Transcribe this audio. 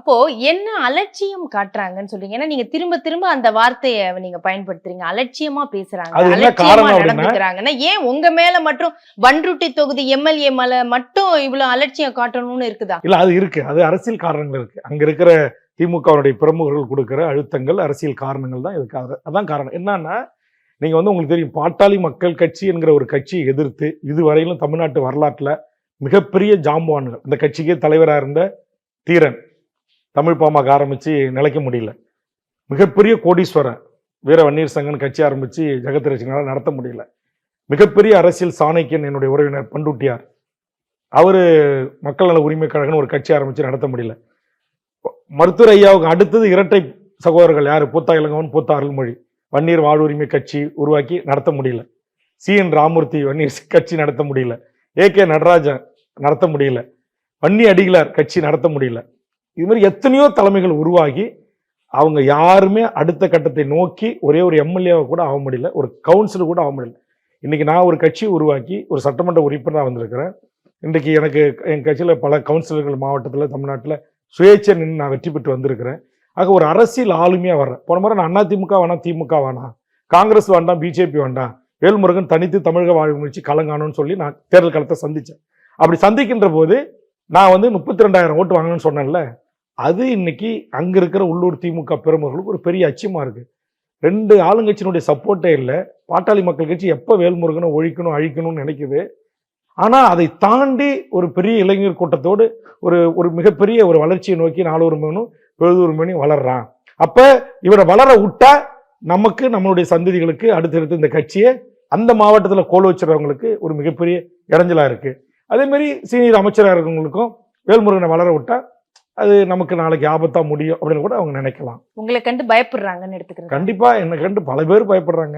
அப்போ என்ன அலட்சியம் காட்டுறாங்கன்னு சொல்றீங்க? ஏன்னா நீங்க திரும்ப திரும்ப அந்த வார்த்தைய நீங்க பயன்படுத்துறீங்க. அலட்சியமா பேசுறாங்க, அது என்ன அலட்சியமா காரணம் அப்படின்னா, நடந்துக்கிறாங்கன்னா, ஏன் உங்க மேல மட்டும் பண்ருட்டி தொகுதி எம்எல்ஏ மேல மட்டும் இவ்வளவு அலட்சியம் காட்டணும்னு இருக்குதா? இல்ல அது இருக்கு. அது அரசியல் காரணங்கள் இருக்கு. அங்க இருக்கிற திமுகவுடைய பிரமுகர்கள் குடுக்கிற அழுத்தங்கள், அரசியல் காரணங்கள் தான் இதுக்கு. அதான் காரணம். என்னன்னா, நீங்க உங்களுக்கு தெரியும், பாட்டாளி மக்கள் கட்சி என்கிற ஒரு கட்சியை எதிர்த்து இதுவரையிலும் தமிழ்நாட்டு வரலாற்றுல மிகப்பெரிய ஜாம்பவான்கள், இந்த கட்சிக்கே தலைவரா இருந்த தீரன், தமிழ் பாமக ஆரம்பிச்சு நிலைக்க முடியல. மிகப்பெரிய கோடீஸ்வரன் வீர வன்னியர் சங்கன் கட்சி ஆரம்பிச்சு ஜெகத் ரட்சகனால நடத்த முடியல. மிகப்பெரிய அரசியல் சாணக்கியன் என்னுடைய உறவினர் பண்ருட்டியார், அவரு மக்கள் நல உரிமை கழகம்னு ஒரு கட்சி ஆரம்பிச்சு நடத்த முடியல. மருத்துவர் ஐயாவுக்கு அடுத்தது இரட்டை சகோதரர்கள் யாரு? பூத்தா இளங்கவன், பூத்தா அருள்மொழி, வன்னியர் வாழ்வுரிமை கட்சி உருவாக்கி நடத்த முடியல. CN ராமூர்த்தி வன்னியர் கட்சி நடத்த முடியல. AK நடராஜன் நடத்த முடியல. வன்னி அடிகளார் கட்சி நடத்த முடியல. இது மாதிரி எத்தனையோ தலைமைகள் உருவாகி அவங்க யாருமே அடுத்த கட்டத்தை நோக்கி ஒரே ஒரு MLA கூட ஆக முடியல, ஒரு கவுன்சிலர் கூட ஆக முடியல. இன்னைக்கு நான் ஒரு கட்சி உருவாக்கி ஒரு சட்டமன்ற உறுப்பினராக வந்திருக்கிறேன். இன்றைக்கு எனக்கு என் கட்சியில் பல கவுன்சிலர்கள் மாவட்டத்தில் தமிழ்நாட்டில் சுயேட்சை நின்று நான் வெற்றி பெற்று வந்திருக்கிறேன். ஆக ஒரு அரசியல் ஆளுமையாக வர்றேன். போன முறை நான் அதிமுக வேணாம், திமுக வேணாம், காங்கிரஸ் வேண்டாம், பிஜேபி வேண்டாம், வேல்முருகன் தனித்து தமிழக வாழ்வு முயற்சி களங்காணும்னு சொல்லி நான் தேர்தல் களத்தை சந்தித்தேன். அப்படி சந்திக்கின்ற போது நான் 32,000 ஓட்டு வாங்கணும்னு சொன்னேன்ல, அது இன்னைக்கு அங்க இருக்கிற உள்ளூர் திமுக பெருமர்களுக்கு ஒரு பெரிய அச்சமா இருக்கு. 2 ஆளுங்கட்சியினுடைய சப்போர்ட்டே இல்லை. பாட்டாளி மக்கள் கட்சி எப்ப வேல்முருகனை ஒழிக்கணும் அழிக்கணும்னு நினைக்குது. ஆனா அதை தாண்டி ஒரு பெரிய இளைஞர் கூட்டத்தோடு ஒரு மிகப்பெரிய ஒரு வளர்ச்சியை நோக்கி நாளொரு மணியும் பொழுதொரு மணியும் வளர்றான். அப்ப இவரை வளர விட்டா நமக்கு, நம்மளுடைய சந்ததிகளுக்கு அடுத்தடுத்து இந்த கட்சியை அந்த மாவட்டத்தில் கோல் வச்சுறவங்களுக்கு ஒரு மிகப்பெரிய இடைஞ்சலா இருக்கு. அதே மாதிரி சீனியர் அமைச்சராக இருக்கவங்களுக்கும் வேல்முருகனை வளர விட்டா அது நமக்கு நாளைக்கு ஆபத்தா முடியும் அப்படின்னு கூட அவங்க நினைக்கலாம். உங்களை கண்டு பயப்படுறாங்கன்னு எடுத்துக்கிறேன். கண்டிப்பா என்னை கண்டு பல பேர் பயப்படுறாங்க.